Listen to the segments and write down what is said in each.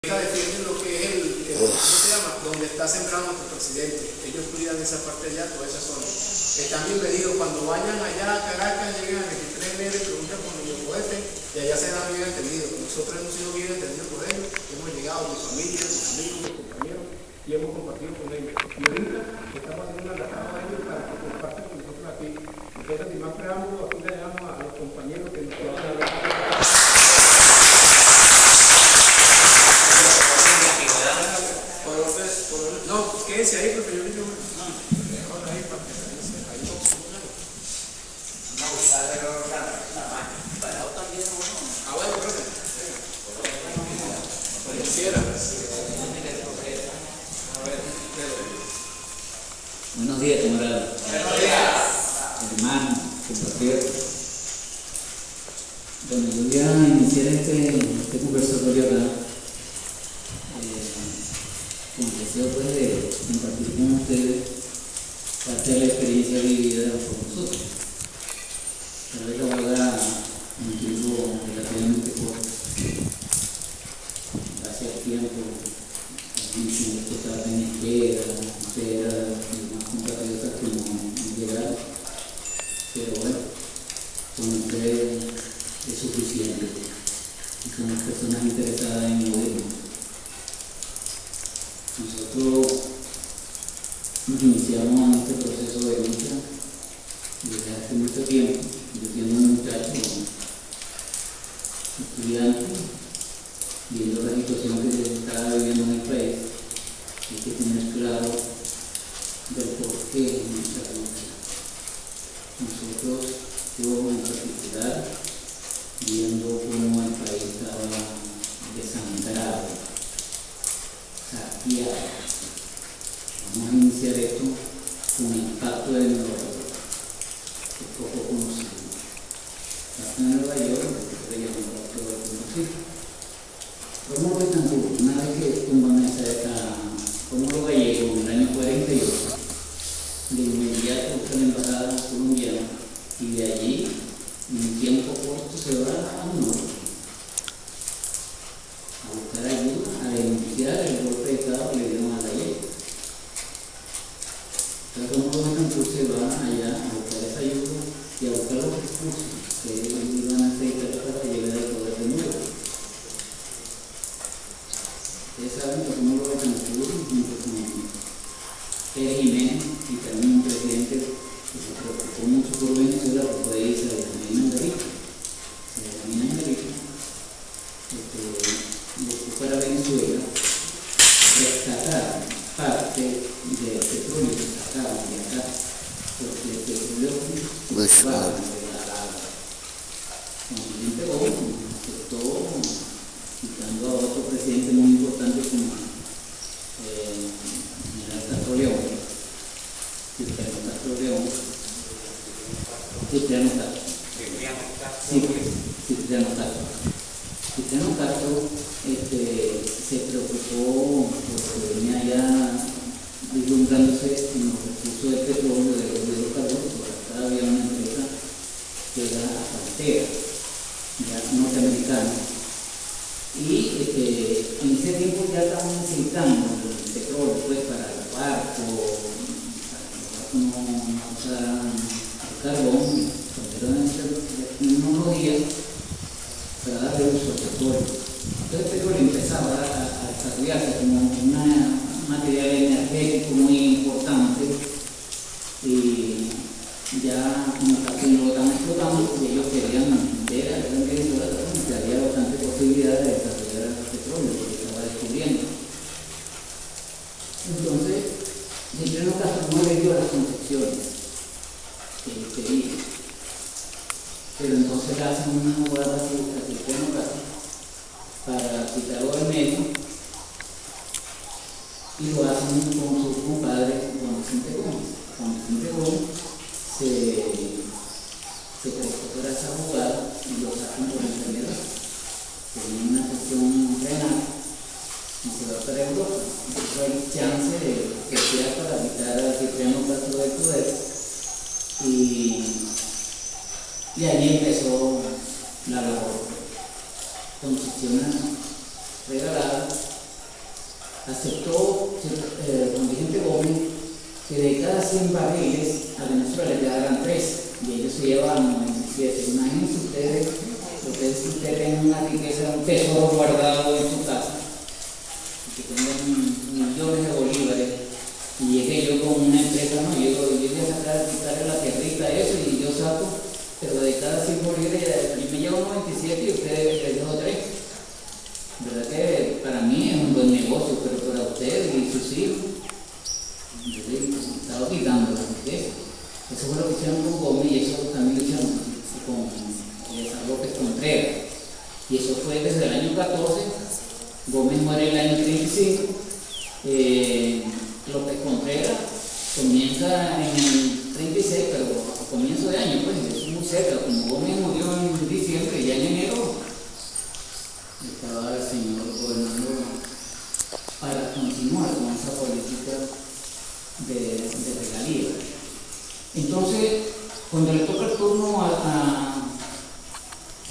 Defienden lo que es ¿cómo se llama? Donde está sembrado nuestro presidente. Ellos cuidan esa parte allá, toda esa zona. Están bienvenidos. Cuando vayan allá a Caracas, lleguen a 23 enero y preguntan por Niño Cohete, y allá se dan bien entendidos. Nosotros hemos sido bien entendidos por ellos, hemos llegado, mi familia, mis amigos, mis compañeros, y hemos compartido con ellos. Y ahorita estamos haciendo una llamada a ellos para que compartan con nosotros aquí. Entonces, sin más preámbulo, aquí le damos a los compañeros que nos van a hablar. No, quédense ahí porque yo digo, mejor ahí para que se ahí no parado también. Ah, bueno, profe. Como quiera. Buenos días, camarada. Buenos días. Hermano, compatriotas. Bueno, yo voy a iniciar este conversatorio acá. Con el deseo pues, de compartir con ustedes parte de la experiencia vivida por nosotros. Tal vez lo haga en un tiempo relativamente corto. Gracias al tiempo, esto estaba en espera, y más compatriotas que no llegaron. Pero bueno, con ustedes es suficiente. Y son las personas interesadas en oírnos. Nosotros nos iniciamos en este proceso de lucha desde hace mucho tiempo. Yo siendo un muchacho, estudiante, viendo la situación que se estaba viviendo en el país, hay que tener claro del porqué de nuestra lucha. Nosotros, yo en particular, viendo cómo el país estaba desangrado, saqueado. Vamos a iniciar esto con el Pacto de Nueva York, que poco conocido. El Pacto de Nueva York, que se llama el Pacto de conocido. Rómulo Betancourt, una vez que tumban Rómulo Gallego en el año 48, de inmediato busca la embajada colombiana y de allí, en un tiempo corto, se va a Europa a buscar ayuda, a denunciar el golpe de Estado que le dieron a la ley. Entonces, Rómulo Betancourt se va allá a buscar esa ayuda y a buscar los recursos que iban a necesitar para llegar al poder de nuevo. Ustedes saben que Rómulo Betancourt, junto con Pérez Jiménez y también un presidente que se preocupó mucho por Venezuela, que fue Isabel Angelito. Buscó para Venezuela rescatar parte del petróleo que sacaban de acá, porque el petróleo se va de la continente ONU, aceptó, quitando a otro presidente muy importante como General Castro León, Cipriano Castro se preocupó porque venía ya vislumbrándose en los recursos del petróleo, de los hidrocarburos, porque acá había una empresa que era Pantera, ya norteamericana, y en ese tiempo ya estaban necesitando el petróleo pues, para los barcos no usaran el carbón, en unos días para darle uso al petróleo. Entonces el petróleo empezaba a desarrollarse como un material energético muy importante y ya como casi no lo estaban explotando porque ellos querían ver a Venezuela que había bastante posibilidad de desarrollar el petróleo porque estaba descubriendo. Entonces, Cipriano Castro no le dio las concesiones que él quería. Pero entonces le hacen una jugada a Cipriano Castro para quitarlo del medio y lo hacen con su compadre Juan Vicente Gómez. Juan Vicente Gómez se prestó para esa jugada y lo sacan por enfermedad. Tenía una cuestión renal y se va para Europa. Entonces hay chance de que sea para quitar a Cipriano Castro del poder y allí empezó la labor. Concesiones regaladas aceptó con Vicente Gómez que de cada 100 barriles a Venezuela le quedaran 3 y ellos se llevaban 97. Imagínense ustedes, ustedes tienen una riqueza, un tesoro guardado en su casa, que tenían millones de bolívares, y llegué yo con una empresa, no, yo llegué a quitarle la tierrita, eso, y yo saco, pero de cada 100 bolívares, yo me llevo 97 y ustedes les dejo 3. ¿Verdad que para mí es un buen negocio, pero para ustedes y sus hijos, yo les estaba quitando la riqueza? Eso fue lo que hicieron con Gómez y eso también lo hicieron con San López Contreras. Y eso fue desde el año 14, Gómez muere en el año 35, López Contreras comienza en el 36, pero a comienzo de año, pues eso es muy cerca. Como Gómez murió en diciembre, ya en enero estaba el señor gobernando para continuar con esa política de regalías. Entonces, cuando le toca el turno a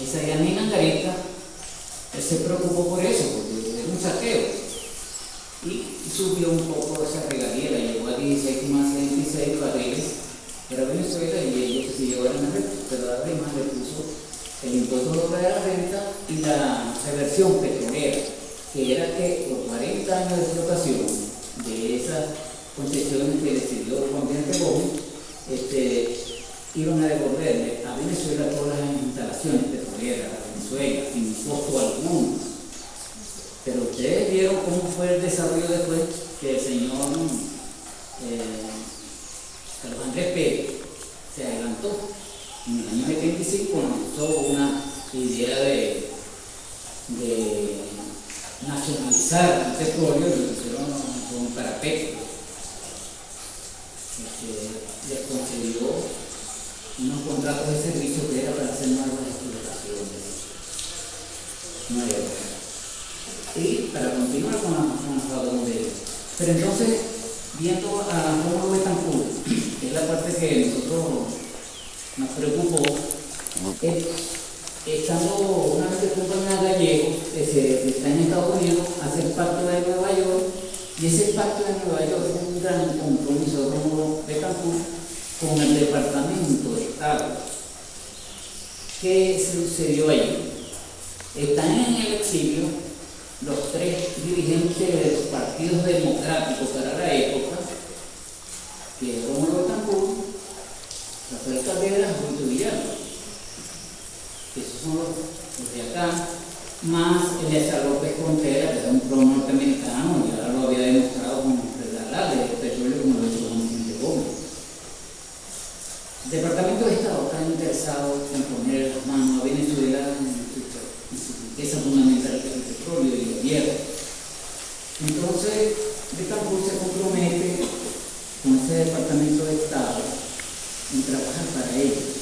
Isaías Angarita, él se preocupó por eso, porque era un saqueo, y subió un poco esa regalía, la llevó a 16,66 barriles, era Venezuela, y ellos se llevaron el resto, pero además le puso el impuesto sobre la renta y la reversión petrolera, que era que por 40 años de explotación de esas concesiones que decidió Juan Vicente Gómez, iban a devolverle a Venezuela todas las instalaciones petroleras, a Venezuela, sin costo alguno. Pero ustedes vieron cómo fue el desarrollo después que el señor Carlos Andrés Pérez se adelantó. En el año 75 lanzó una idea de nacionalizar el petróleo, y lo hicieron con Parapeto. Les concedió unos contratos de servicio que era para hacer nuevas explotaciones. Y para continuar con los automóviles. Pero entonces, viendo a Rómulo Betancourt, que es la parte que nosotros nos preocupó, estando una vez que compañía Gallego, está en Estados Unidos, hace el pacto de Nueva York, y ese pacto de Nueva York es un gran compromiso de Rómulo Betancourt con el Departamento de Estado. ¿Qué sucedió allí? Están en el exilio los 3 dirigentes de los partidos democráticos para la época, que es Rómulo Betancourt, Rafael Caldera y Julio Villalba. Esos son los de acá, más Eleazar López Contreras, que era un pro norteamericano, ya lo había demostrado con la ley del petróleo, como lo hizo con Vicente Gómez. El Departamento de Estado está interesado en poner las manos a Venezuela en su riqueza fundamental, que es el petróleo y el hierro. Entonces, Betancourt se compromete con ese Departamento de Estado en trabajar para ellos,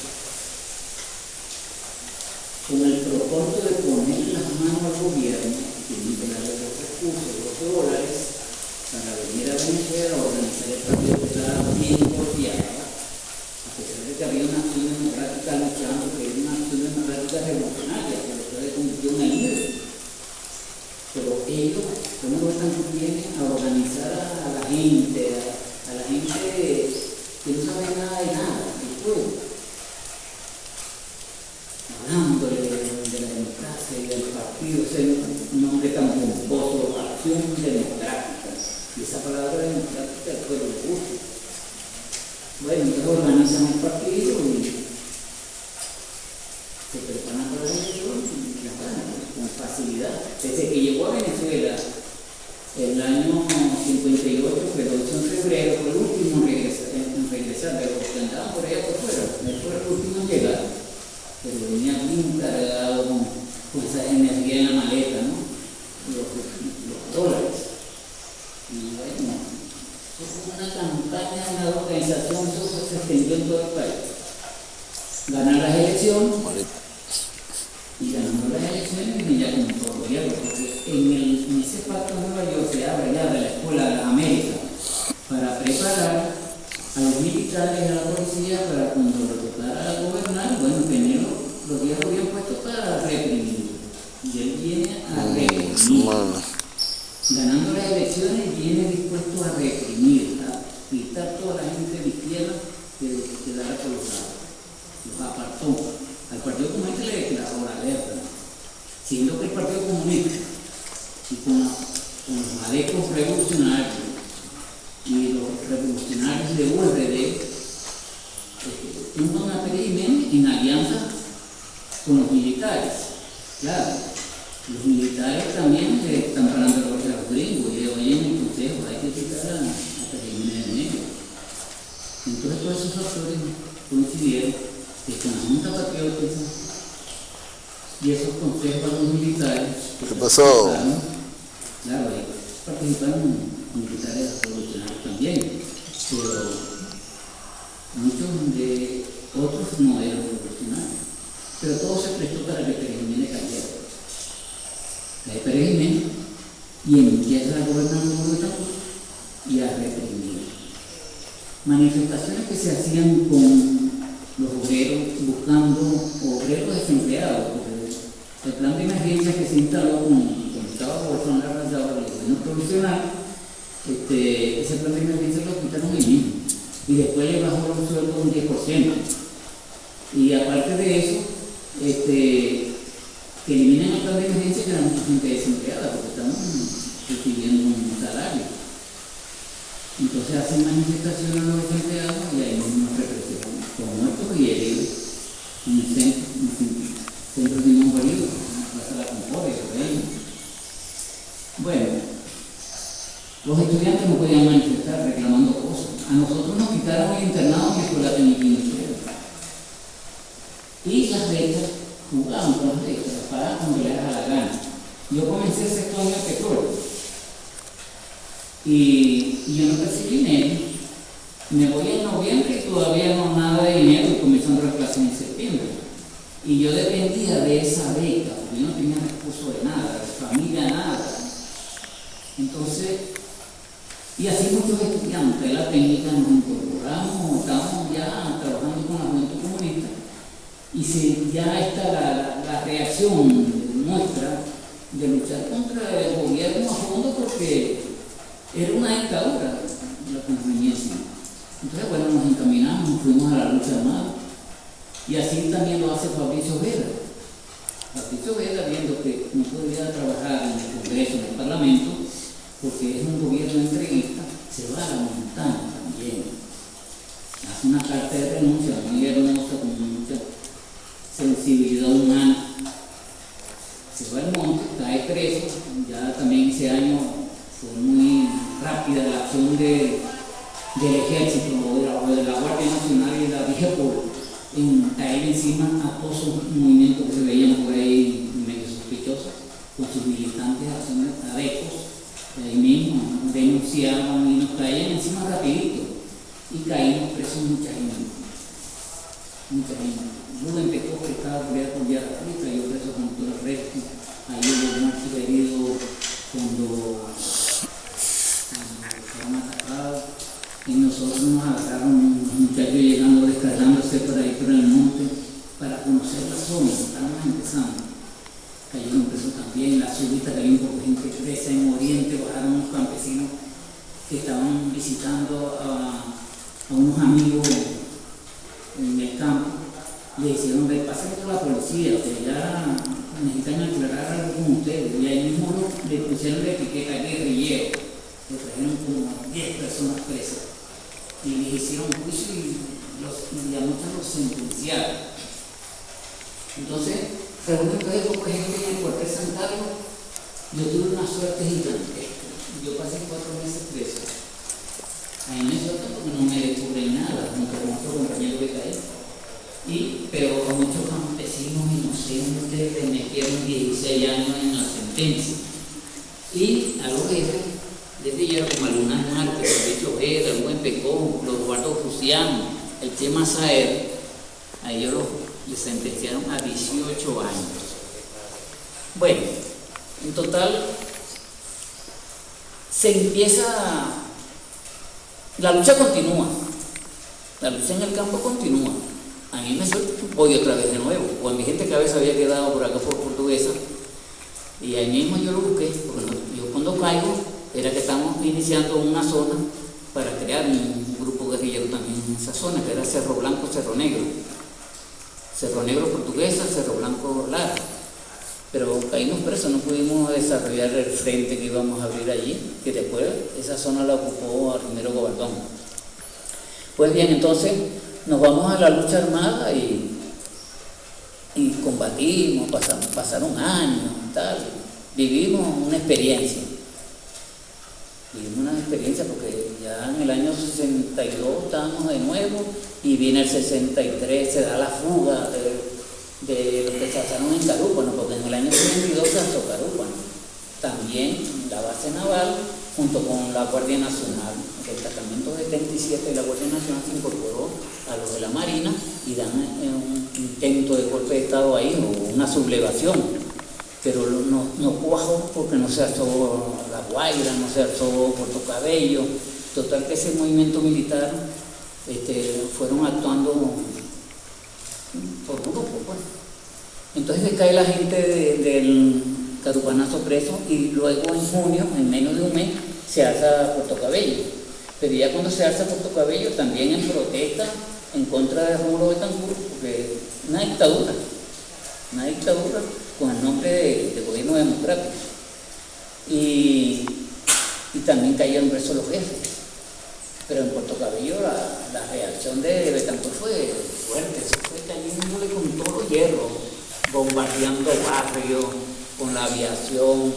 con el propósito de poner las manos al gobierno y liberarle los recursos, los dólares, para venir a Venezuela a organizar el partido que estaba bien golpeado, a pesar de que había una acción democrática luchando, que era una acción democrática revolucionaria, que después se convirtió en el líder. Pero ellos, como no están vienen a organizar a la gente que no sabe nada de nada, del pueblo, hablándole de la democracia y del partido, ese nombre tan pomposo, acción democrática. Y esa palabra democrática al pueblo le gusta. Bueno, entonces organizan el partido y se preparan para la elección y la ganan con facilidad. Desde que llegó a Venezuela el año 58, pero en febrero, fue el último en regresar, de los que andaban por allá por fuera, él fue el último en llegar, pero venía bien cargado con esa energía en la maleta, ¿no? Los dólares. Y bueno, eso fue una campaña de la organización, eso se extendió en todo el país. Ganar las elecciones, y ganando las elecciones y ya con todo el gobierno, porque en ese pacto de Nueva York se abre ya de la Escuela de las Américas para preparar a los militares y a la policía para cuando lo tocara gobernar, bueno, tener los días bien puestos para reprimir. Y él viene a reprimir. ganando las elecciones, viene dispuesto a reprimir, a quitar toda la gente de izquierda que la ha colocado. Los apartó. Al Partido Comunista le declaró la guerra, siendo que el Partido Comunista y con los adeptos revolucionarios y los revolucionarios de URD tumban a Pérez Jiménez en alianza con los militares. Claro, los militares también están parando a los gringos y hoy en el consejo hay que quitar a Pérez Jiménez de medio. Entonces todos esos factores coincidieron que con la Junta Patriótica y esos consejos a los militares. ¿Qué pasó? Claro, participaron militares revolucionarios también, pero muchos de otros no eran revolucionarios. Pero todo se prestó para que Pérez Jiménez cayera. Cae Pérez Jiménez y empieza a gobernar el mundo y a reprimir. Manifestaciones que se hacían con los obreros, buscando obreros desempleados. El plan de emergencia que se instaló con estaba Bolsonaro arrasado el gobierno provisional, ese plan de emergencia lo quitaron ahí mismo. Y después le bajó los sueldos un 10%. Y aparte de eso, que eliminen el plan de emergencia, que era mucha gente desempleada, porque estamos recibiendo un salario. Entonces hacen manifestaciones a los desempleados y ahí mismo nos representan con muertos y heridos en el centro de Simón Bolívar, en la Plaza de la Concordia, por ahí. Bueno, los estudiantes no podían manifestar reclamando cosas. A nosotros nos quitaron el internado en la escuela técnica industrial. Y las becas, jugaban con las becas, las pagaban cuando les daba la gana. Yo comencé el sexto año de petróleo. Y yo no recibí dinero. Me voy en noviembre y todavía no nada de dinero, y comenzando las clases en septiembre. Y yo dependía de esa beca, porque yo no tenía recursos de nada, de familia, nada. Entonces, y así muchos estudiantes de la técnica nos incorporamos, estábamos ya trabajando con la Juventud Comunista, y ya está la reacción nuestra de luchar contra el gobierno a fondo, porque era una dictadura la que nos venía encima. Entonces, bueno, nos encaminamos, nos fuimos a la lucha armada, y así también lo hace Fabricio Vera. Fabricio Vera, viendo que no podía trabajar en el Congreso, en el Parlamento, porque es un gobierno entreguista, se va a la montaña también. Hace una carta de renuncia muy hermosa, con mucha sensibilidad humana. Se va al monte, cae preso. Ya también ese año fue muy rápida la acción del ejército o de la Guardia Nacional y de la DGPOL en caer encima a todos esos movimientos que se veían por ahí medio sospechosos, con sus militantes adeptos. Ahí mismo denunciaban y nos caían encima rapidito y caímos presos mucha gente. Rubén Pecó, que estaba por allá y cayó preso con todo el resto. Ahí hubo muertos heridos cuando estaban atacados, y nosotros nos agarraron unos muchachos llegando, descargándose por ahí por el monte para conocer la zona, estábamos empezando. Cayeron presos también, la subida cayó un poco de gente presa en Oriente, bajaron unos campesinos que estaban visitando a unos amigos en el campo, le hicieron ver, pasen por la policía, que ya necesitan aclarar algo con ustedes, y ahí mismo le pusieron la etiqueta guerrillero, le trajeron como 10 personas presas, y les hicieron juicio y a muchos los sentenciaron. Entonces, reúnen toda poca gente en el cuartel San Carlos. Yo tuve una suerte gigantesca. Yo pasé 4 meses preso. Ahí me sueltan porque no me descubren nada, junto con otro compañero que caí. Pero a muchos campesinos inocentes les metieron 16 años en la sentencia. Y a los jefes les dijeron como a Luna Márquez, Fabricio Vera, el Buen Pecón, los Eduardo Fusiano, el Chema Saer, a ellos les sentenciaron a 18 años. Bueno, en total se empieza, la lucha continúa, la lucha en el campo continúa. A mí me suelto, voy otra vez de nuevo, o a mi gente que a veces había quedado por acá por Portuguesa, y ahí mismo yo lo busqué, porque yo cuando segundo caigo era que estamos iniciando una zona para crear un grupo guerrillero también en esa zona, que era Cerro Blanco, Cerro Negro. Cerro Negro Portuguesa, Cerro Blanco Lara. Pero caímos presos, no pudimos desarrollar el frente que íbamos a abrir allí, que después esa zona la ocupó Arrimero Gobardón. Pues bien, entonces nos vamos a la lucha armada y combatimos, pasaron años, tal, vivimos una experiencia. Porque ya en el año 62 estábamos de nuevo y viene el 63, se da la fuga de los que se alzaron en Carúpano, porque en el año 62 se alzó Carúpano. También la base naval, junto con la Guardia Nacional, el destacamento 77 de la Guardia Nacional se incorporó a los de la Marina y dan un intento de golpe de Estado ahí, o una sublevación. Pero no cuajó porque no se alzó La Guaira, no se alzó Puerto Cabello. Total que ese movimiento militar fueron actuando por grupo, pues. Entonces cae la gente del Carupanazo preso y luego en junio, en menos de un mes, se alza Puerto Cabello. Pero ya cuando se alza Puerto Cabello, también en protesta en contra de Rómulo Betancourt, porque una dictadura con el nombre de gobierno democrático. Y también cayeron presos los jefes. Pero en Puerto Cabello la reacción de Betancourt fue fuerte, se fue cayéndole con todos los hierros, bombardeando barrios, con la aviación,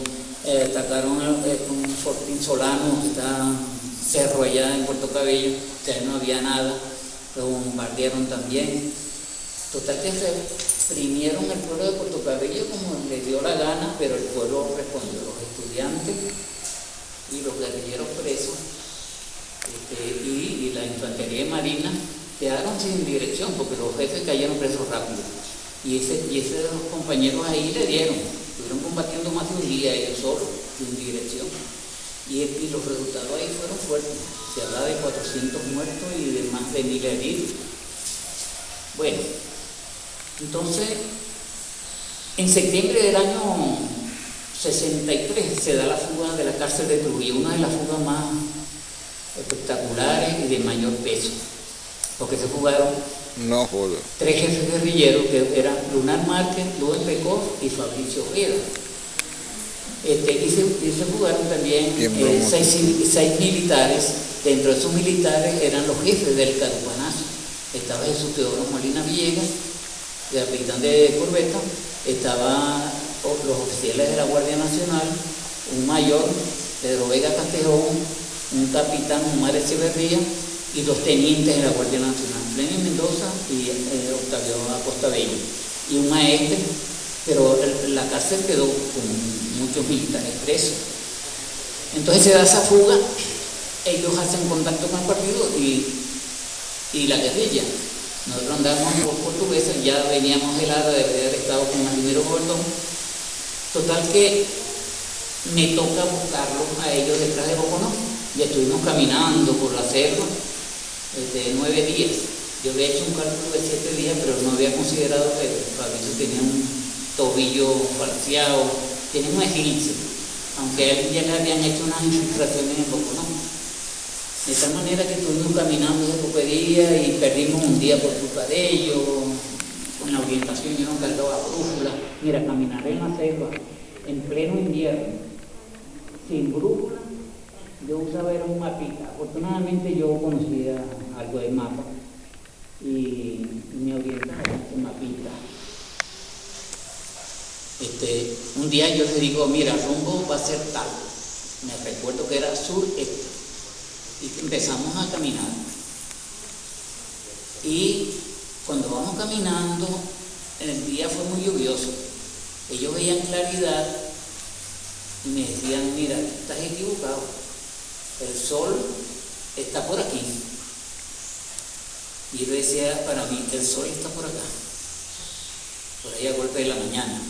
atacaron un fortín Solano, que está cerro allá en Puerto Cabello, que no había nada, lo bombardearon también. Total que reprimieron el pueblo de Puerto Cabello como les dio la gana, pero el pueblo respondió, los estudiantes y los guerrilleros presos y la infantería marina quedaron sin dirección porque los jefes cayeron presos rápido. Y esos compañeros ahí le dieron, estuvieron combatiendo más de un día ellos solos, sin dirección. Y los resultados ahí fueron fuertes. Se habla de 400 muertos y de más de 1000 heridos. Bueno, entonces, en septiembre del año 63 se da la fuga de la cárcel de Trujillo, una de las fugas más espectaculares y de mayor peso, porque se fugaron tres jefes guerrilleros que eran Lunar Márquez, Luis Pecó y Fabricio Ojeda. Y se fugaron también 6 militares. Dentro de esos militares eran los jefes del Carupanazo. Estaba Jesús Teodoro Molina Villegas, el capitán de corbeta, estaban los oficiales de la Guardia Nacional, un mayor, Pedro Vega Castejón, un capitán, Omar Echeverría, y 2 tenientes de la Guardia Nacional, Fleming Mendoza y Octavio Acosta Bello, y un maestre, pero la cárcel quedó con muchos militares presos. Entonces se da esa fuga, ellos hacen contacto con el partido y la guerrilla. Nosotros andábamos por Portuguesa, ya veníamos de Lara de haber estado con Arrimero Gobardón. Total que me toca buscarlos a ellos detrás de Boconó. Y estuvimos caminando por la selva de 9 días. Yo había hecho un cálculo de 7 días, pero no había considerado que Fabricio tenía un tobillo falseado, tenía un esguince, aunque a él ya le habían hecho unas infiltraciones en Boconó. De tal manera que estuvimos caminando ese poco de día y perdimos un día por culpa de ellos. Con la orientación yo no cargaba brújula. Mira, caminar en la selva en pleno invierno sin brújula, yo usaba era un mapita. Afortunadamente yo conocía algo de mapa y me orientaba con ese mapita. Un día yo le digo, mira, el rumbo va a ser tal. Me recuerdo que era sur-este. Y empezamos a caminar. Y cuando vamos caminando, el día fue muy lluvioso. Ellos veían claridad y me decían, mira, estás equivocado. El sol está por aquí. Y yo decía para mí, el sol está por acá. Por ahí a golpe de la mañana.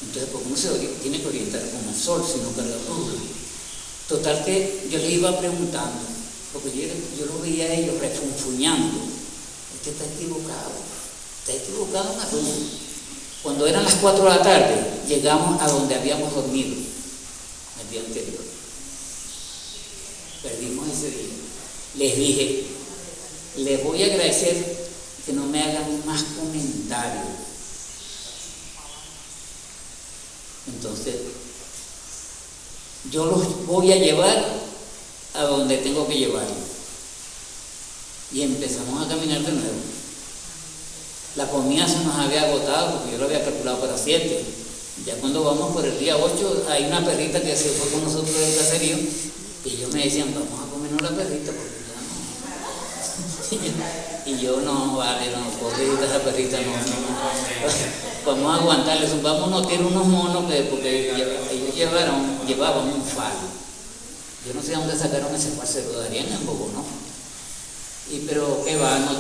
Entonces, ¿por qué uno se tiene que orientar con el sol si no carga brújula? Total que yo les iba preguntando, porque yo lo veía a ellos refunfuñando. Está equivocado en la rumbo. Cuando eran las 4 de la tarde, llegamos a donde habíamos dormido. día anterior. Perdimos ese día. Les dije, les voy a agradecer que no me hagan más comentarios. Entonces, yo los voy a llevar a donde tengo que llevarlos. Y empezamos a caminar de nuevo. La comida se nos había agotado porque yo lo había calculado para 7. Ya cuando vamos por el día 8, hay una perrita que se fue con nosotros del caserío y ellos me decían, vamos a comernos la perrita porque ya no. Y yo no, vale, no, pobrecita esa perrita, no. Vamos a aguantarles, vamos a notar unos monos porque ellos llevaban un falo. Yo no sé dónde sacaron ese falo, se lo darían en Bogotá, ¿no? Pero qué va, no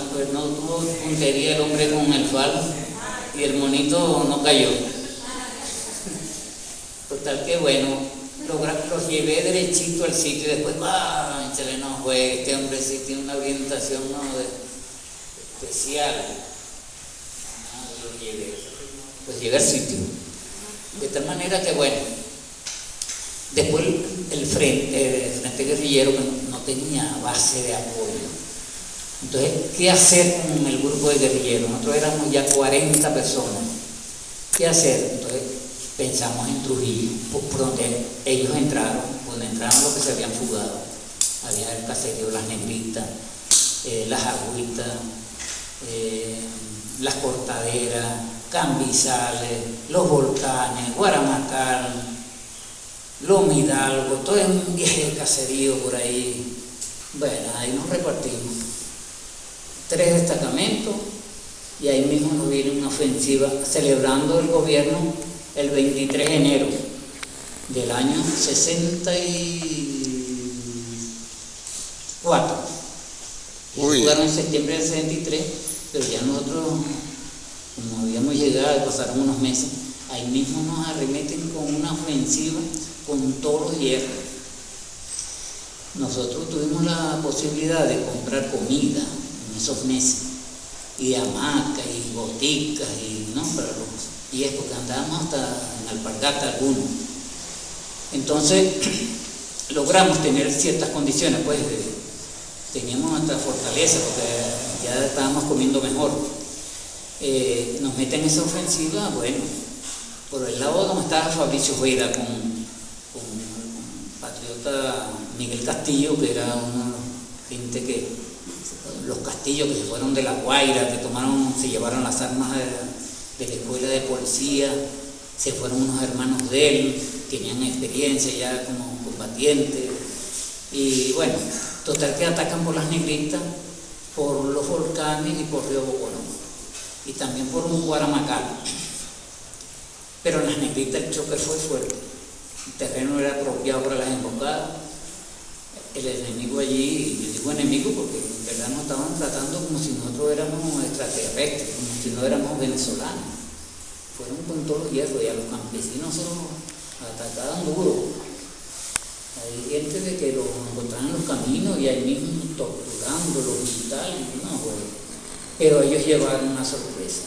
tuvo puntería el hombre con el falo y el monito no cayó. Total que bueno, los llevé derechito al sitio y después, se le nos fue, este hombre sí tiene una orientación especial. Pues llegué al sitio. De tal manera que bueno, después el frente guerrillero que no tenía base de apoyo. Entonces, ¿qué hacer con el grupo de guerrilleros? Nosotros éramos ya 40 personas. ¿Qué hacer? Entonces, pensamos en Trujillo, por donde ellos entraron, donde entraron los que se habían fugado. Había el caserío Las Negritas, Las Agüitas, Las Cortaderas, Cambizales, Los Volcanes, Guaramacal, Loma Hidalgo, todo un viaje de caserío por ahí. Bueno, ahí nos repartimos. 3 destacamentos y ahí mismo nos viene una ofensiva celebrando el gobierno el 23 de enero del año 64. Jugaron en septiembre del 63, pero ya nosotros, como habíamos llegado, pasaron unos meses, ahí mismo nos arremeten con una ofensiva con todos los hierros. Nosotros tuvimos la posibilidad de comprar comida en esos meses, y hamacas, y boticas, y es porque andábamos hasta en alpargata algunos. Entonces, logramos tener ciertas condiciones, pues teníamos nuestra fortaleza, porque ya estábamos comiendo mejor. Nos meten esa ofensiva, bueno, por el lado donde estaba Fabricio Vera con patriota Miguel Castillo, que era una gente que los Castillos que se fueron de La Guaira, que se llevaron las armas de la escuela de policía, se fueron unos hermanos de él, tenían experiencia ya como combatientes, y bueno, total que atacan por Las Negritas, por Los Volcanes y por Río Boconó, y también por un Guaramacal. Pero en Las Negritas el choque fue fuerte, el terreno era apropiado para las emboscadas. El enemigo allí, yo digo enemigo porque en verdad nos estaban tratando como si nosotros éramos extraterrestres, como si no éramos venezolanos. Fueron con todos los hierros y a los campesinos se los atacaban duro. Hay gente de que los encontraban en los caminos y ahí mismo torturándolos y tal, pero ellos llevaron una sorpresa.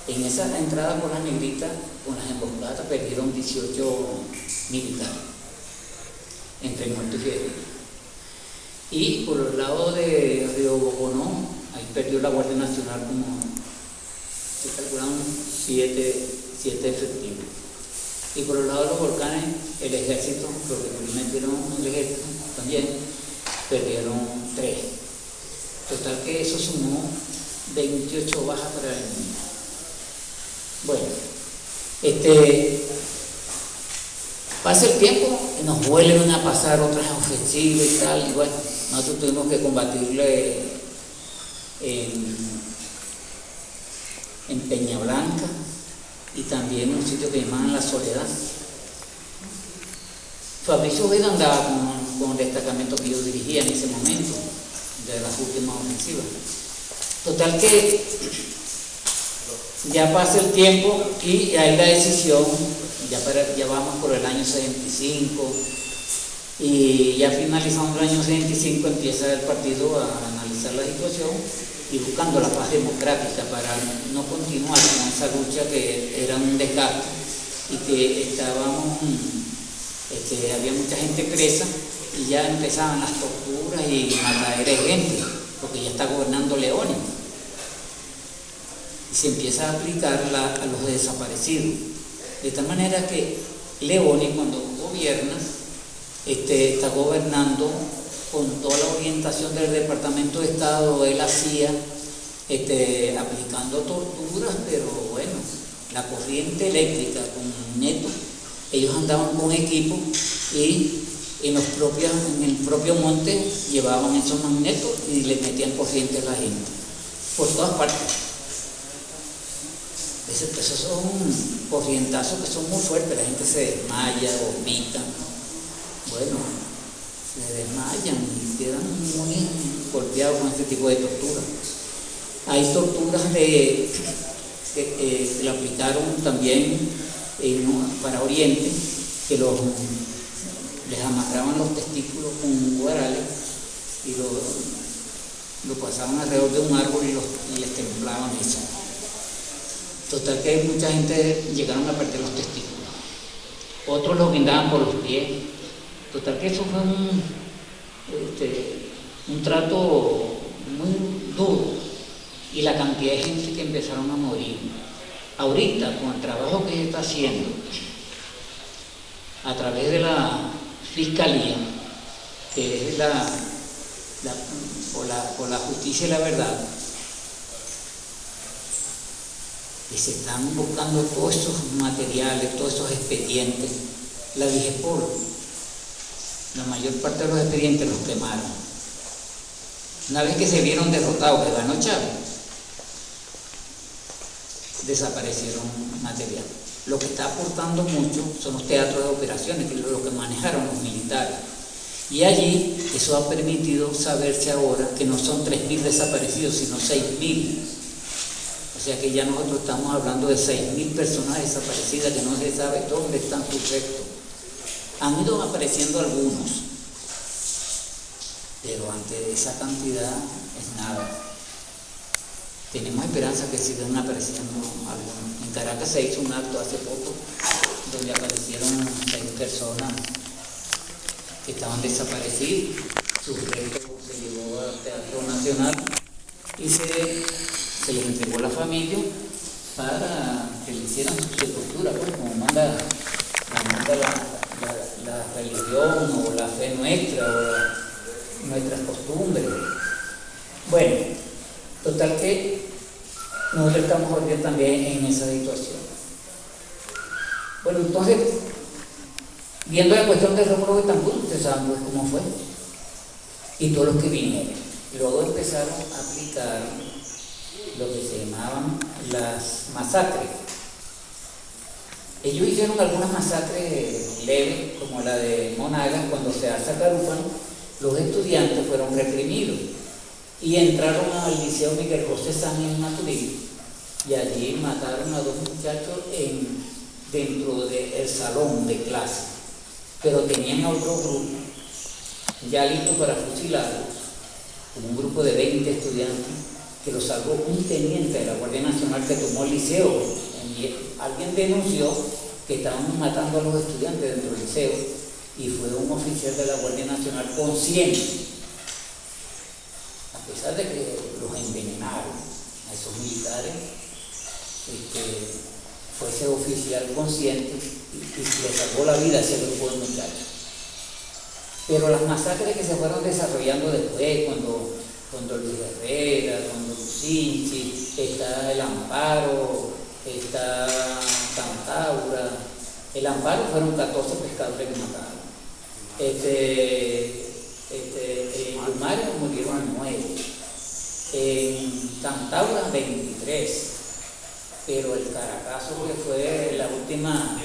En esa entrada por Las Negritas, con las emboscadas, perdieron 18 militares, entre muertos y heridos. Y por el lado de Río Boconó, ahí perdió la Guardia Nacional como, se calcularon 7 efectivos. Y por el lado de Los Volcanes, el ejército, porque metieron el ejército también, perdieron 3. Total que eso sumó 28 bajas para el enemigo. Bueno, pasa el tiempo y nos vuelven a pasar otras ofensivas y tal, y bueno, nosotros tuvimos que combatirle en Peña Blanca y también en un sitio que llamaban La Soledad. Fabricio Vera andaba con el destacamento que yo dirigía en ese momento, de las últimas ofensivas. Total que ya pasa el tiempo y hay la decisión. Ya vamos por el año 75 y ya finalizando el año 75 empieza el partido a analizar la situación y buscando la paz democrática para no continuar con esa lucha que era un desgaste y que estábamos había mucha gente presa y ya empezaban las torturas y mataderas de gente, porque ya está gobernando Leoni. Y se empieza a aplicar a los desaparecidos. De tal manera que Leoni, cuando gobierna, está gobernando con toda la orientación del Departamento de Estado. Él hacía, aplicando torturas, pero bueno, la corriente eléctrica con Neto, ellos andaban con equipo y en el propio monte llevaban esos magnetos y le metían corriente a la gente, por todas partes. Esos son corrientazos que son muy fuertes, la gente se desmaya, vomita, bueno, se desmayan y quedan muy golpeados con este tipo de tortura. Hay torturas que le aplicaron también para Oriente, que les amarraban los testículos con guarales y lo pasaban alrededor de un árbol y les templaban eso. Total que mucha gente llegaron a perder los testículos. Otros los guindaban por los pies. Total que eso fue un trato muy duro. Y la cantidad de gente que empezaron a morir. Ahorita, con el trabajo que se está haciendo, a través de la Fiscalía, que es por la justicia y la verdad, y se están buscando todos esos materiales, todos esos expedientes. La DIGEPOL, la mayor parte de los expedientes los quemaron. Una vez que se vieron derrotados, que ganó Chávez, desaparecieron material. Lo que está aportando mucho son los teatros de operaciones, que es lo que manejaron los militares. Y allí eso ha permitido saberse ahora que no son 3.000 desaparecidos, sino 6.000. O sea que ya nosotros estamos hablando de 6.000 personas desaparecidas que no se sabe dónde están sus restos. Han ido apareciendo algunos, pero ante esa cantidad es nada. Tenemos esperanza que sigan apareciendo algunos. En Caracas se hizo un acto hace poco donde aparecieron 6 personas que estaban desaparecidas. Sus restos se llevó al Teatro Nacional y se les entregó a la familia para que le hicieran su sepultura, pues, como manda la religión o la fe nuestra o nuestras costumbres. Bueno, total que nosotros estamos hoy también en esa situación. Bueno, entonces, viendo la cuestión de Rómulo Betancourt, ustedes saben pues cómo fue, y todos los que vinieron. Luego empezaron a aplicar lo que se llamaban las masacres. Ellos hicieron algunas masacres leves, como la de Monagas, cuando se alza Carúpano, los estudiantes fueron reprimidos y entraron al Liceo Miguel José Sánchez en Maturín y allí mataron a 2 muchachos dentro del salón de clase, pero tenían a otro grupo ya listo para fusilarlos, un grupo de 20 estudiantes que lo salvó un teniente de la Guardia Nacional que tomó el liceo. Alguien denunció que estaban matando a los estudiantes dentro del liceo y fue un oficial de la Guardia Nacional consciente, a pesar de que los envenenaron a esos militares, fue ese oficial consciente y le salvó la vida a ese grupo de muchachos. Pero las masacres que se fueron desarrollando después, cuando Luis Herrera, cuando Lucinchi, está el Amparo, está Cantaura. El Amparo fueron 14 pescadores que mataron. En Lumares murieron 9. En Cantaura 23. Pero el Caracazo, que fue la última,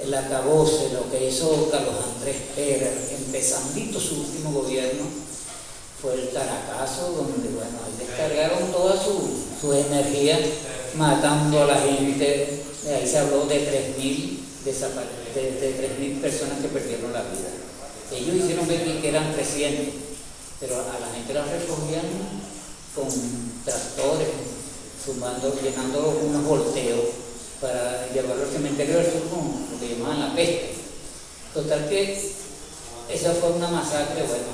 el acabose, lo que hizo Carlos Andrés Pérez, empezandito su último gobierno, fue el Caracazo, donde bueno, ahí descargaron toda su energía matando a la gente. Ahí se habló de 3.000 personas que perdieron la vida. Ellos hicieron ver que eran 300, pero a la gente la recogían con tractores, llenando unos volteos para llevarlo al cementerio del sur con lo que llamaban la peste. Total que esa fue una masacre, bueno,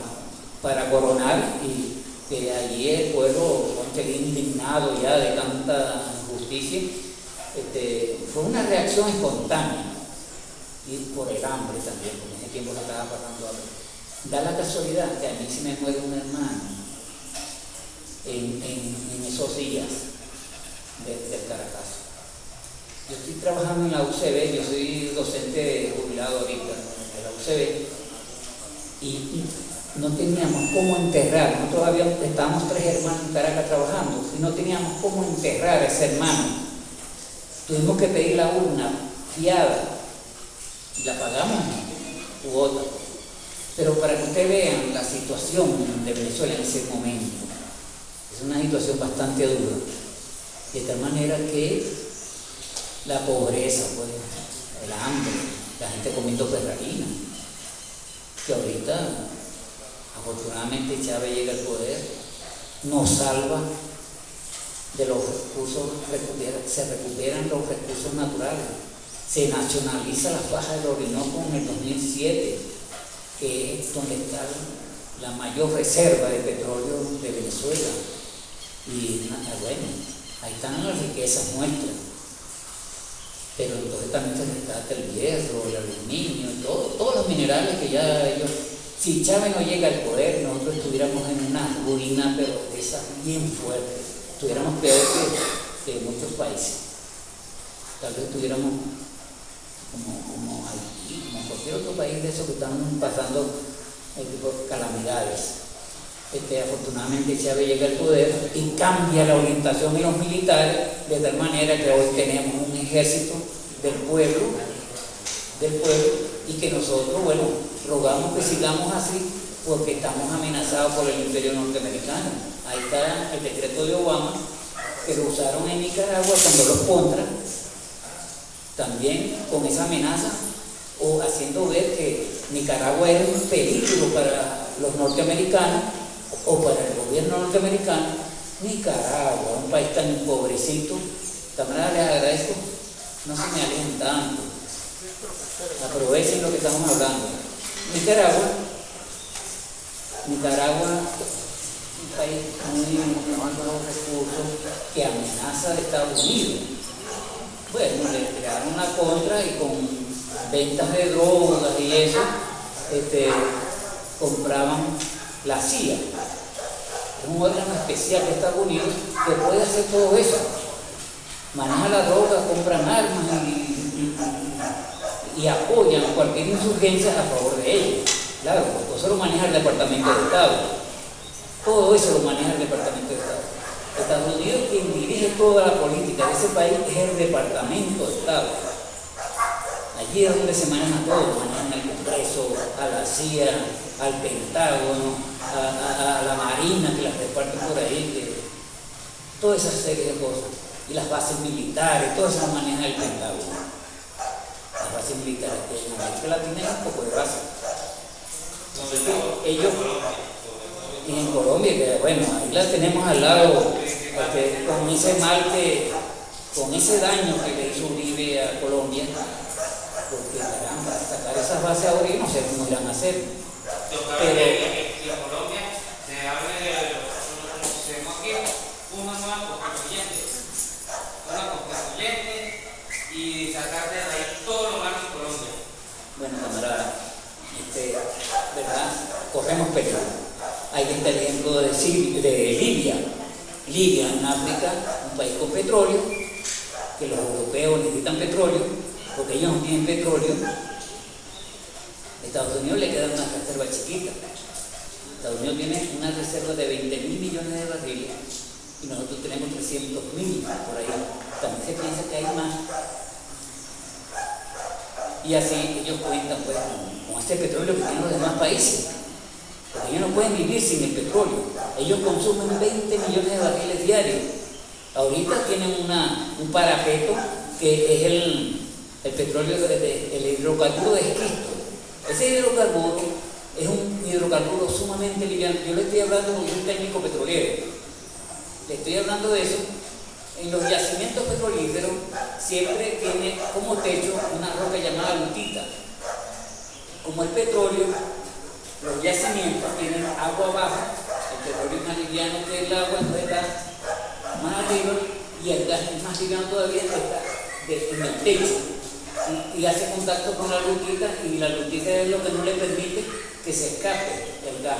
para coronar, y que allí el pueblo quedó indignado ya de tanta injusticia. Fue una reacción espontánea, y por el hambre también, porque en ese tiempo se estaba pasando hambre. Da la casualidad que a mí se me muere un hermano en esos días del Caracazo. Yo estoy trabajando en la UCB, yo soy docente jubilado ahorita de la UCB, y no teníamos cómo enterrar, no todavía estábamos 3 hermanos en Caracas trabajando, y no teníamos cómo enterrar a ese hermano. Tuvimos que pedir la urna fiada, y la pagamos cuota. Pero para que ustedes vean la situación de Venezuela en ese momento, es una situación bastante dura, de tal manera que la pobreza, pues, el hambre, la gente comiendo perrarina, que ahorita, afortunadamente, Chávez llega al poder, nos salva de los recursos, se recuperan los recursos naturales, se nacionaliza la faja del Orinoco en el 2007, que es donde está la mayor reserva de petróleo de Venezuela. Y bueno, ahí están las riquezas nuestras. Pero entonces también se rescata el hierro, el aluminio, todos los minerales que ya ellos... Si Chávez no llega al poder, nosotros estuviéramos en una ruina, pero esa bien fuerte. Estuviéramos peor que muchos países. Tal vez estuviéramos como Haití, como cualquier otro país de esos que están pasando por calamidades. Afortunadamente Chávez llega al poder y cambia la orientación de los militares de tal manera que hoy tenemos un ejército del pueblo, y que nosotros, bueno, rogamos que sigamos así porque estamos amenazados por el imperio norteamericano. Ahí está el decreto de Obama, que lo usaron en Nicaragua cuando los contras, también con esa amenaza, o haciendo ver que Nicaragua era un peligro para los norteamericanos o para el gobierno norteamericano. Nicaragua, un país tan pobrecito, también les agradezco, no se me alejen tanto, aprovechen lo que estamos hablando. Nicaragua, un país muy con los recursos, que amenaza de Estados Unidos. Bueno, le crearon una contra, y con ventas de drogas y eso, compraban la CIA. Es un órgano especial de Estados Unidos que puede hacer todo eso. Maneja la droga, compran armas y apoyan cualquier insurgencia a favor de ellos. Claro, porque eso lo maneja el Departamento de Estado. Todo eso lo maneja el Departamento de Estado. Estados Unidos, quien dirige toda la política de ese país, es el Departamento de Estado. Allí es donde se maneja todo, manejan al Congreso, a la CIA, al Pentágono, a la Marina, que las reparten por ahí, toda esa serie de cosas. Y las bases militares, todo eso lo maneja el Pentágono. Las bases militares, que en América Latina hay un poco de bases. Ellos, y en Colombia, que bueno, ahí la tenemos al lado, con ese mal con ese daño que le hizo Uribe a Colombia, porque caramba, sacar esas bases ahora y no sé cómo irán a hacer. Pero en Colombia se habla de como se llama aquí, una nueva constituyente y sacar de ahí todo lo malo en Colombia. Bueno, camarada, ¿verdad? Corremos peligro. Hay que estar ejemplo de Libia. Libia en África, un país con petróleo, que los europeos necesitan petróleo, porque ellos no tienen petróleo. Estados Unidos le queda una reserva chiquita. Estados Unidos tiene una reserva de 20.000 millones de barriles y nosotros tenemos 300.000 por ahí. También se piensa que hay más. Y así ellos cuentan pues, con este petróleo que tienen los demás países. Porque ellos no pueden vivir sin el petróleo. Ellos consumen 20 millones de barriles diarios. Ahorita tienen un parapeto que es el petróleo, el hidrocarburo de esquisto. Ese hidrocarburo es un hidrocarburo sumamente liviano. Yo le estoy hablando porque soy un técnico petrolero. Le estoy hablando de eso. En los yacimientos petrolíferos siempre tiene como techo una roca llamada lutita. como el petróleo, los yacimientos tienen agua abajo, el petróleo es más liviano que el agua, entonces está más arriba, y el gas es más liviano todavía, está en el techo, y hace contacto con la lutita, y la lutita es lo que no le permite que se escape el gas.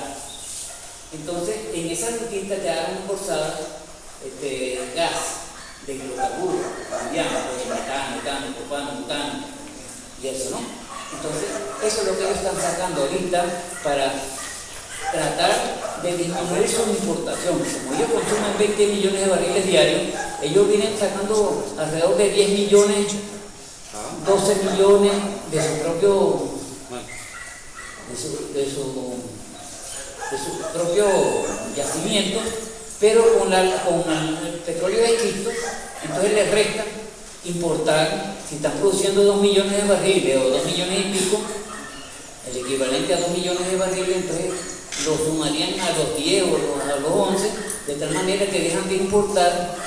Entonces, en esa lutita quedaron forzadas gas de hidrocarburos, metano, propano, butano, y eso, ¿no? Entonces, eso es lo que ellos están sacando ahorita para tratar de disminuir su importación. Como ellos consumen 20 millones de barriles diarios, ellos vienen sacando alrededor de 10 millones, 12 millones de su propio, de su propio yacimiento, pero con el petróleo de esquisto, entonces les resta importar. Si están produciendo 2 millones de barriles o 2 millones y pico, el equivalente a 2 millones de barriles, entonces lo sumarían a los 10 o a los 11, de tal manera que dejan de importar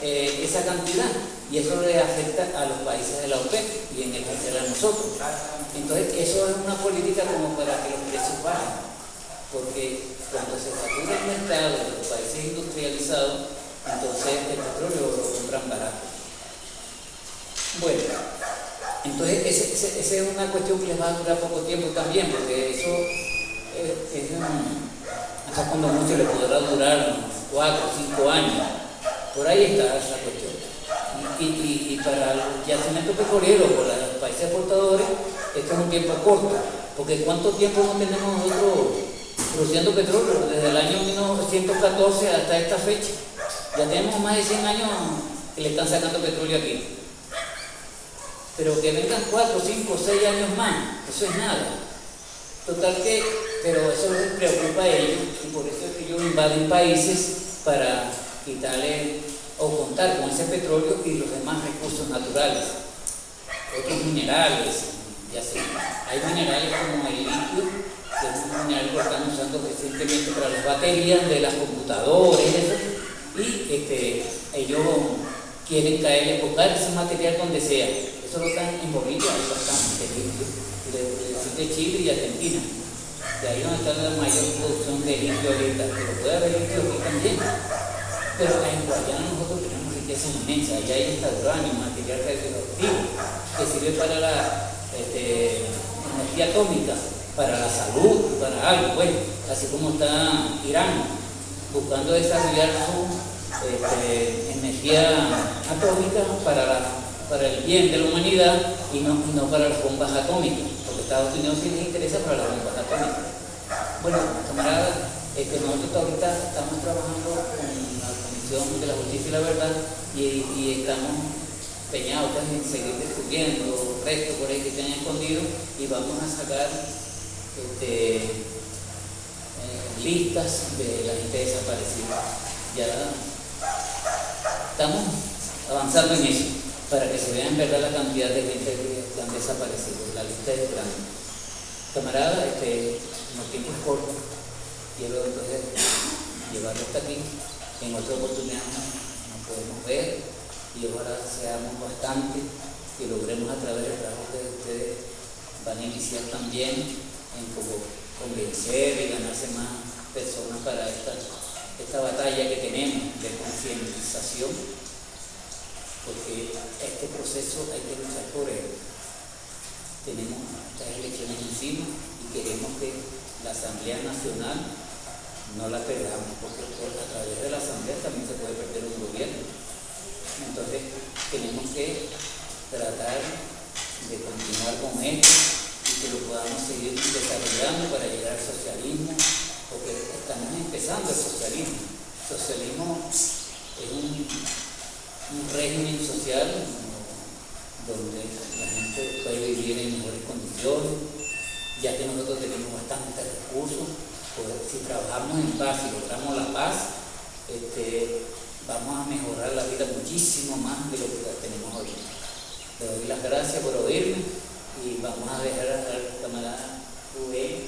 esa cantidad, y eso le afecta a los países de la OPEP y en especial a nosotros. Entonces eso es una política como para que los precios bajen, porque cuando se satura el mercado de los países industrializados, entonces el petróleo lo compran barato. Bueno, entonces esa es una cuestión que les va a durar poco tiempo también, porque eso hasta cuando mucho le podrá durar 4 o 5 años. Por ahí está esa cuestión. Y para el yacimiento petrolero, para los países exportadores, esto es un tiempo corto, porque ¿cuánto tiempo no tenemos nosotros produciendo petróleo? Desde el año 1914 hasta esta fecha. Ya tenemos más de 100 años que le están sacando petróleo aquí. Pero que vengan 4, 5, 6 años más, eso es nada. Total que, pero eso les preocupa a ellos, y por eso es que ellos invaden países para quitarle o contar con ese petróleo y los demás recursos naturales, otros minerales, ya sé. Hay minerales como el litio, que es un mineral que están usando recientemente para las baterías de las computadoras y eso, y ellos quieren caerle, buscar ese material donde sea. Eso lo están en Bolivia, hay bastante litio, de Chile y Argentina. De ahí donde está la mayor producción de litio ahorita, pero puede haber litio aquí también. Pero en Guayana nosotros tenemos riqueza inmensa, allá hay hasta uranio, material radioactivo, que sirve para la energía atómica, para la salud, para algo, bueno, así como está Irán buscando desarrollar su energía atómica para el bien de la humanidad y no para las bombas atómicas, porque Estados Unidos sí les interesa para las bombas atómicas. Bueno, camaradas, nosotros ahorita estamos trabajando con la Comisión de la Justicia y la Verdad y estamos empeñados en seguir descubriendo restos por ahí que estén escondidos, y vamos a sacar listas de la gente desaparecida. Ya estamos avanzando en eso, para que se vea en verdad la cantidad de gente que han desaparecido. La lista es grande. Camarada, como el tiempo es corto, quiero entonces llevarlo hasta aquí. En otra oportunidad nos podemos ver, y ojalá seamos bastante, que logremos a través del trabajo que ustedes van a iniciar también en como convencer y ganarse más personas para esta batalla que tenemos de concientización, porque este proceso hay que luchar por él. Tenemos estas elecciones encima y queremos que la Asamblea Nacional no la perdamos, porque a través de la Asamblea también se puede perder un gobierno. Entonces tenemos que tratar de continuar con esto y que lo podamos seguir desarrollando para llegar al socialismo, porque estamos empezando el socialismo. El socialismo es un régimen social donde la gente puede vivir en mejores condiciones, ya que nosotros tenemos bastantes recursos. Si trabajamos en paz y logramos la paz, vamos a mejorar la vida muchísimo más de lo que tenemos hoy. Le doy las gracias por oírme y vamos a dejar al camarada Rubén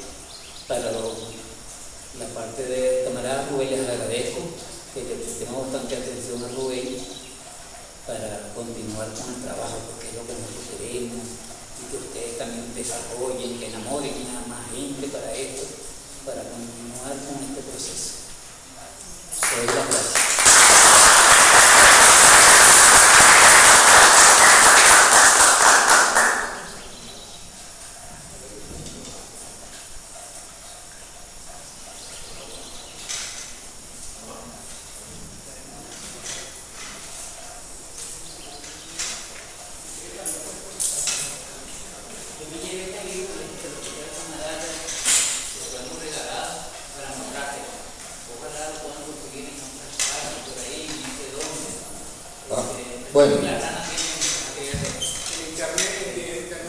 para la parte de camarada Rubén. Les agradezco que prestemos bastante atención a Rubén para continuar con el trabajo, porque es lo que nosotros queremos, y apoyen, que enamoren a más gente para esto, para continuar con este proceso. Se doy las gracias.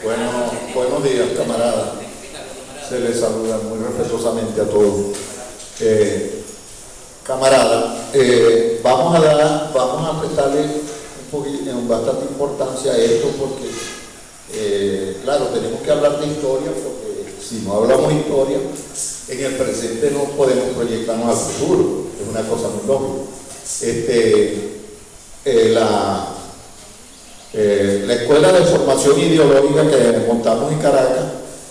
Bueno, buenos días, camaradas. Se les saluda muy respetuosamente a todos. Camaradas, vamos a prestarle bastante importancia a esto porque, claro, tenemos que hablar de historia, porque si no hablamos de historia, en el presente no podemos proyectarnos al futuro. Es una cosa muy lógica. La Escuela de Formación Ideológica que montamos en Caracas,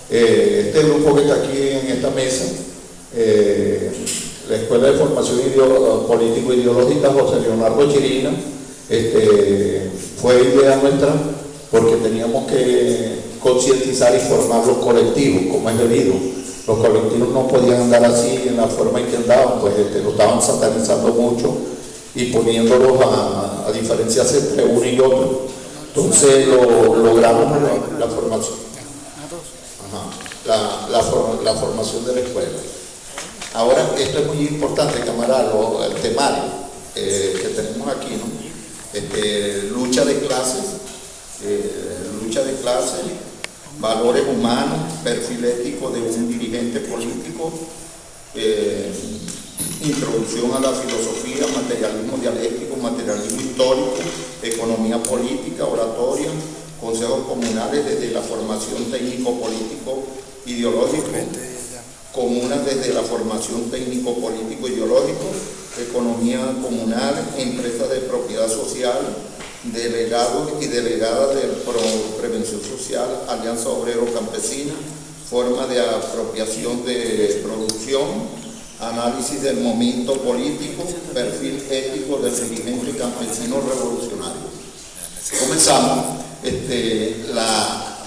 este grupo que está aquí en esta mesa, la Escuela de Formación Político-Ideológica José Leonardo Chirina, fue idea nuestra porque teníamos que concientizar y formar los colectivos, como es debido. Los colectivos no podían andar así en la forma en que andaban, pues lo estaban satanizando mucho y poniéndolos a diferenciarse entre uno y otro. Entonces logramos la formación. La formación de la escuela. Ahora, esto es muy importante, camarada, el temario que tenemos aquí, ¿no? Lucha de clases, valores humanos, perfil ético de un dirigente político, introducción a la filosofía, materialismo dialéctico, materialismo histórico, economía política, oratoria, consejos comunales desde la formación técnico-político ideológico, comunas desde la formación técnico-político ideológico, economía comunal, empresas de propiedad social, delegados y delegadas de prevención social, alianza obrero-campesina, forma de apropiación de producción, análisis del momento político, perfil ético del dirigente campesino revolucionario. Comenzamos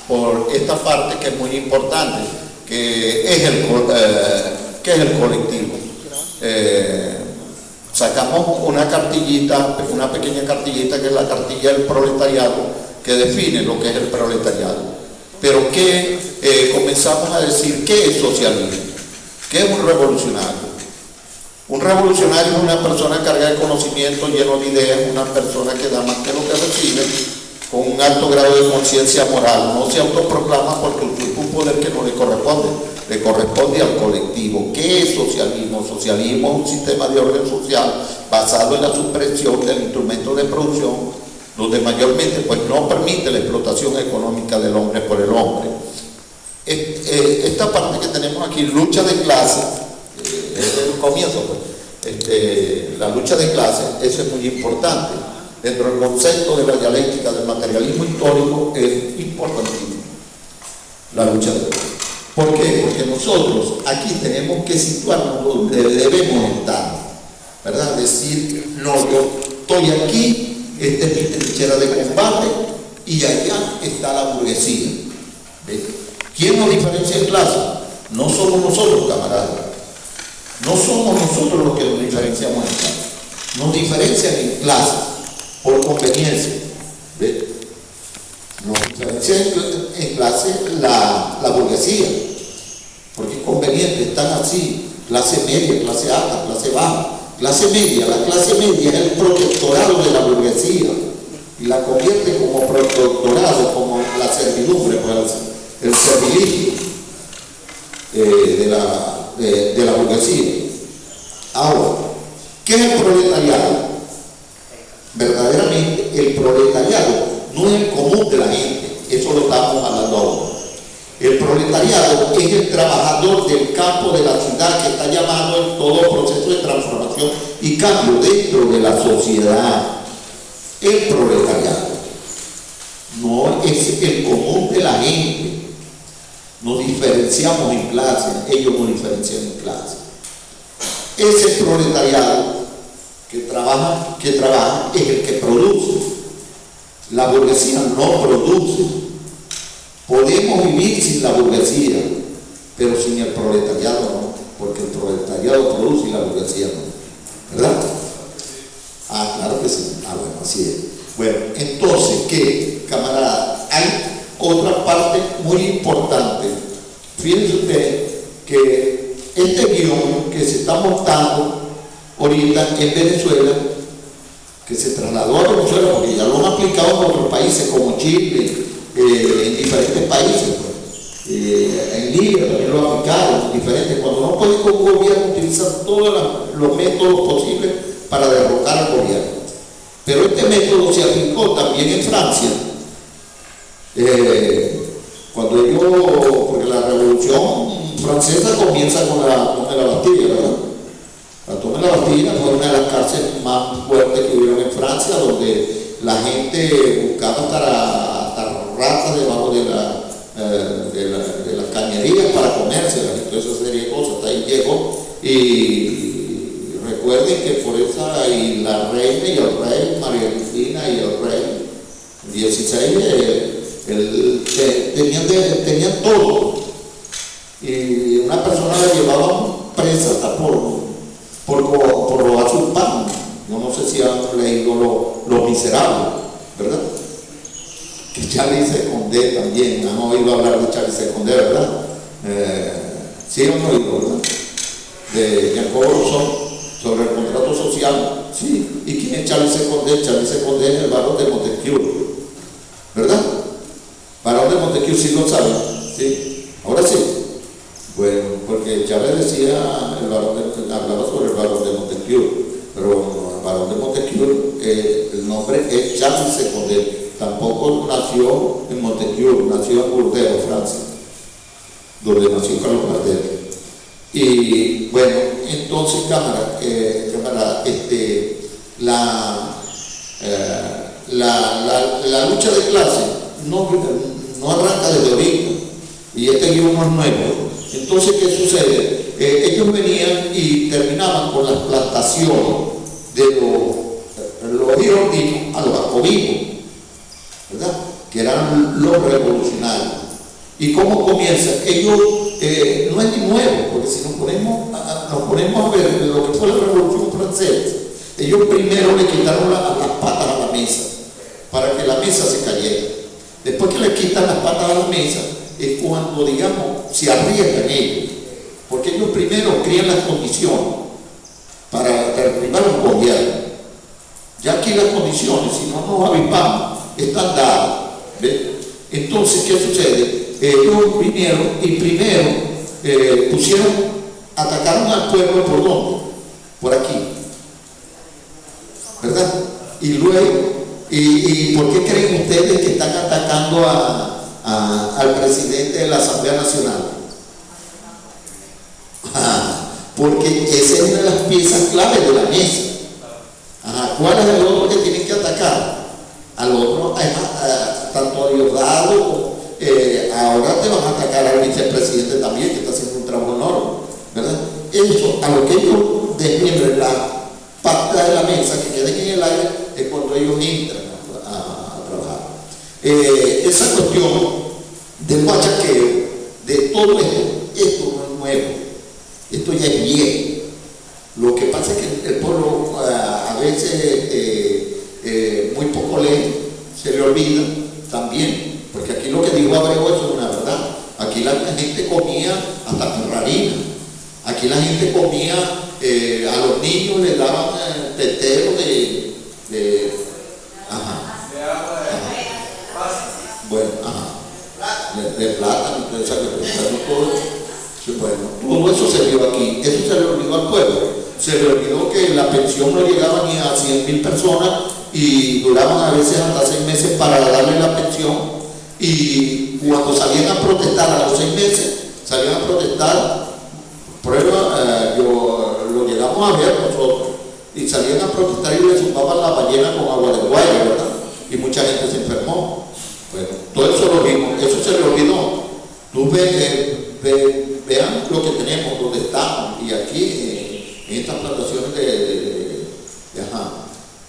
por esta parte que es muy importante, que es el colectivo. Sacamos una cartillita, una pequeña cartillita, que es la cartilla del proletariado, que define lo que es el proletariado. Pero comenzamos a decir qué es socialismo, qué es un revolucionario. Un revolucionario es una persona cargada de conocimiento, lleno de ideas, una persona que da más que lo que recibe, con un alto grado de conciencia moral. No se autoproclama porque ocupa un poder que no le corresponde al colectivo. ¿Qué es socialismo? Socialismo es un sistema de orden social basado en la supresión del instrumento de producción, donde mayormente pues, no permite la explotación económica del hombre por el hombre. Esta parte que tenemos aquí, lucha de clases, es el comienzo, pues. La lucha de clases, eso es muy importante. Dentro del concepto de la dialéctica del materialismo histórico es importantísimo la lucha de clases. ¿Por qué? Porque nosotros aquí tenemos que situarnos donde debemos estar, ¿verdad? Decir, no, yo estoy aquí, esta es mi trinchera de combate y allá está la burguesía. ¿Ves? ¿Quién nos diferencia en clase? No somos nosotros, camaradas. No somos nosotros los que nos diferenciamos en clase. Nos diferencian en clase por conveniencia. ¿Ves? Nos diferencia en clase la burguesía, porque es conveniente, están así, clase media, clase alta, clase baja. Clase media, la clase media es el protectorado de la burguesía y la convierte como protectorado, como la servidumbre, pues, el servilismo de la burguesía. Ahora, ¿qué es el proletariado? Verdaderamente el proletariado no es el común de la gente, eso lo estamos hablando ahora. El proletariado es el trabajador del campo de la ciudad que está llamado en todo proceso de transformación y cambio dentro de la sociedad. El proletariado no es el común de la gente. nos diferenciamos en clase, ellos nos diferencian en clase. Ese proletariado que trabaja es el que produce. La burguesía no produce. Podemos vivir sin la burguesía, pero sin el proletariado no, porque el proletariado produce y la burguesía no. ¿Verdad? Ah, claro que sí. Ah, bueno, así es. Bueno, entonces, ¿qué, camarada? Hay otra parte muy importante. Fíjense usted que este guión que se está montando ahorita en Venezuela, que se trasladó a Venezuela porque ya lo han aplicado en otros países como Chile, en diferentes países, en Libia también lo aplicaron, diferentes. Cuando no puede con un gobierno utilizar todos los métodos posibles para derrotar al gobierno. Pero este método se aplicó también en Francia. Cuando porque la revolución francesa comienza con la toma de la Bastilla, ¿verdad? La toma de la Bastilla fue una de las cárceles más fuertes que hubieron en Francia, donde la gente buscaba hasta ratas debajo de las cañerías para comérselas y toda esa serie de cosas. Hasta ahí llegó. Y recuerden que por esa, y la reina y el rey, María Cristina y el rey, 16, tenían todo. Y una persona la llevaban presa hasta por robar su pan. Yo no sé si han leído Los Miserables, ¿verdad? Que Charles Condé también, han oído hablar de Charles Condé, ¿verdad? Sí han oído, ¿verdad? De Jean-Paul Rousseau, sobre el contrato social. Sí. ¿Y quién es Charles Condé? Charles Condé es el barón de Montesquieu, ¿verdad? Barón de Montesquieu, sí lo saben, ¿sí? Ahora sí. Bueno, porque Chávez decía, hablaba sobre el barón de Montesquieu, pero el barón de Montesquieu, el nombre es Charles Condé. Tampoco nació en Montesquieu, nació en Burdeos, Francia, donde nació Carlos Gardel. Y bueno, entonces, cámara, la lucha de clase no arranca desde ahorita, y este guión no es nuevo. Entonces, ¿qué sucede? Ellos venían y terminaban con la plantación de los girondinos a los jacobinos, ¿verdad? Que eran los revolucionarios. ¿Y cómo comienza? Ellos, no es ni nuevo, porque si nos ponemos a ver lo que fue la Revolución Francesa, ellos primero le quitaron las patas a la mesa, para que la mesa se cayera. Después que le quitan las patas a la mesa, es cuando, digamos, se arriesgan ellos, porque ellos primero crían las condiciones para derribar un gobierno. Ya aquí las condiciones, si no nos avispamos, están dadas. ¿Ves? Entonces, ¿qué sucede? Ellos vinieron y primero atacaron al pueblo ¿por dónde? Por aquí, ¿verdad? Y luego, ¿y por qué creen ustedes que están atacando al presidente de la Asamblea Nacional? Porque esa es una de las piezas claves de la mesa. ¿Cuál es el otro que tienen que atacar? Al otro, tanto a Diosdado, ahora te van a atacar al vicepresidente también, que está haciendo un trabajo enorme, ¿verdad? Eso, a lo que ellos desmiembren la parte de la mesa, que queden en el aire, es cuando ellos entran a trabajar. Esa cuestión del machaqueo, de todo esto no es nuevo, esto ya es viejo. Lo que pasa es que el pueblo a veces muy poco lee, se le olvida también, porque aquí lo que dijo Abreu es una verdad. Aquí la gente comía hasta perrarina, aquí la gente comía, a los niños les daban tetero de plátano, todo eso se vio aquí. Eso se le olvidó al pueblo, se le olvidó que la pensión no llegaba ni a 100.000 personas y duraban a veces hasta 6 meses para darle la pensión, y cuando salían a protestar a los 6 meses, salían a protestar, prueba, lo llegamos a ver nosotros, y salían a protestar y le zumbaban la ballena con agua de guaya, ¿verdad? Y mucha gente se enfermó. Bueno, todo eso lo vimos, eso se le olvidó. Tú vean lo que tenemos, donde estamos, y aquí en estas plantaciones ajá.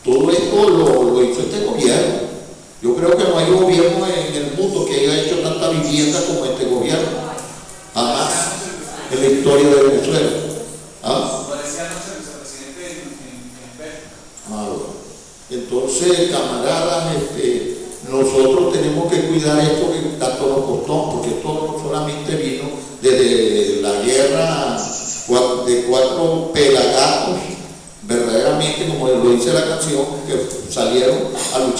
Todo esto lo hizo este gobierno. Yo creo que no hay gobierno en el mundo que haya hecho tanta vivienda como este gobierno. Jamás en la historia de Venezuela. ¿Ah? Entonces, camaradas, nosotros tenemos que cuidar esto que tanto nos costó, porque esto no solamente vino desde la guerra de 4 pelagatos, verdaderamente, como lo dice la canción, que salieron a luchar.